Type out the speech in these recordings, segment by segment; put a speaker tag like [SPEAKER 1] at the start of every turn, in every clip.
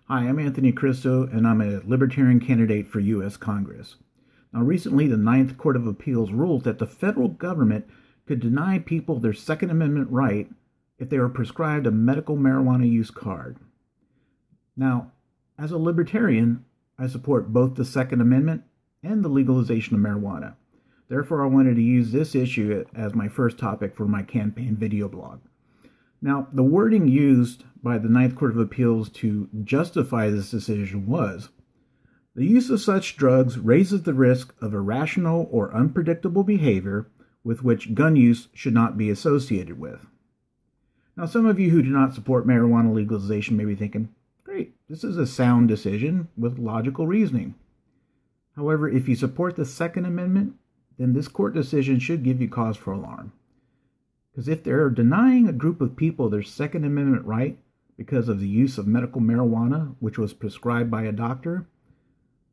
[SPEAKER 1] Hi, I'm Anthony Cristo, and I'm a Libertarian candidate for U.S. Congress. Now, recently, the Ninth Court of Appeals ruled that the federal government could deny people their Second Amendment right if they were prescribed a medical marijuana use card. Now, as a Libertarian, I support both the Second Amendment and the legalization of marijuana. Therefore, I wanted to use this issue as my first topic for my campaign video blog. Now, the wording used by the Ninth Court of Appeals to justify this decision was, the use of such drugs raises the risk of irrational or unpredictable behavior with which gun use should not be associated with. Now, some of you who do not support marijuana legalization may be thinking, great, this is a sound decision with logical reasoning. However, if you support the Second Amendment, then this court decision should give you cause for alarm. Because if they're denying a group of people their Second Amendment right because of the use of medical marijuana, which was prescribed by a doctor,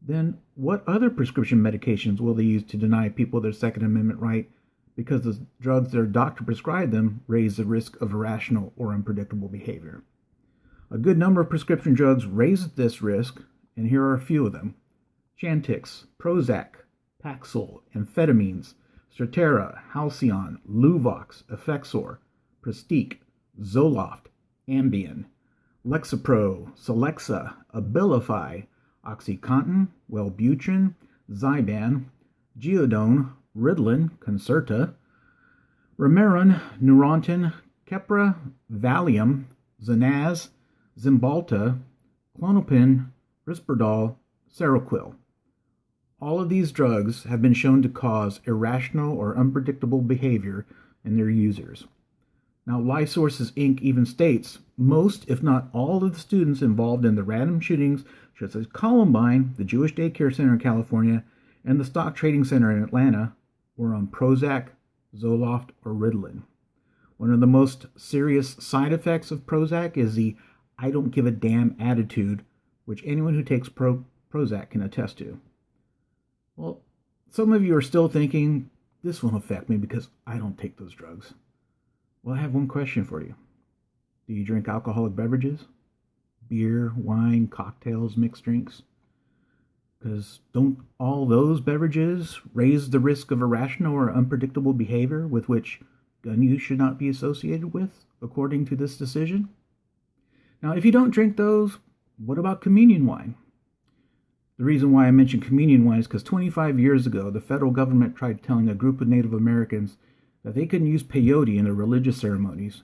[SPEAKER 1] then what other prescription medications will they use to deny people their Second Amendment right because the drugs their doctor prescribed them raise the risk of irrational or unpredictable behavior? A good number of prescription drugs raise this risk, and here are a few of them. Chantix, Prozac, Paxil, amphetamines, Strattera, Halcyon, Luvox, Effexor, Prestique, Zoloft, Ambien, Lexapro, Celexa, Abilify, OxyContin, Wellbutrin, Zyban, Geodone, Ritalin, Concerta, Remeron, Neurontin, Keppra, Valium, Zanaz, Zymbalta, Clonopin, Risperdal, Seroquel. All of these drugs have been shown to cause irrational or unpredictable behavior in their users. Now, LifeSources Inc. even states most, if not all, of the students involved in the random shootings, such as Columbine, the Jewish Daycare Center in California, and the Stock Trading Center in Atlanta, were on Prozac, Zoloft, or Ritalin. One of the most serious side effects of Prozac is the I don't give a damn attitude, which anyone who takes Prozac can attest to. Well, some of you are still thinking, this won't affect me because I don't take those drugs. Well, I have one question for you. Do you drink alcoholic beverages? Beer, wine, cocktails, mixed drinks? Because don't all those beverages raise the risk of irrational or unpredictable behavior with which gun use should not be associated with, according to this decision? Now, if you don't drink those, what about communion wine? The reason why I mention communion wine is because 25 years ago, the federal government tried telling a group of Native Americans that they couldn't use peyote in their religious ceremonies.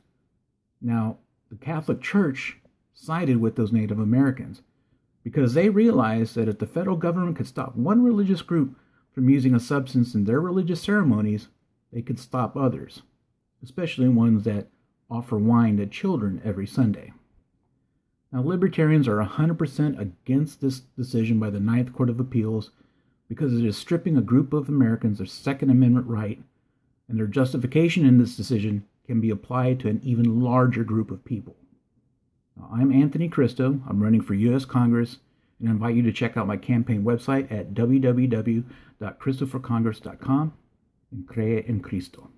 [SPEAKER 1] Now, the Catholic Church sided with those Native Americans because they realized that if the federal government could stop one religious group from using a substance in their religious ceremonies, they could stop others, especially ones that offer wine to children every Sunday. Now, Libertarians are 100% against this decision by the Ninth Court of Appeals because it is stripping a group of Americans their Second Amendment right, and their justification in this decision can be applied to an even larger group of people. Now, I'm Anthony Cristo. I'm running for U.S. Congress, and I invite you to check out my campaign website at www.cristoforcongress.com and cree en Cristo.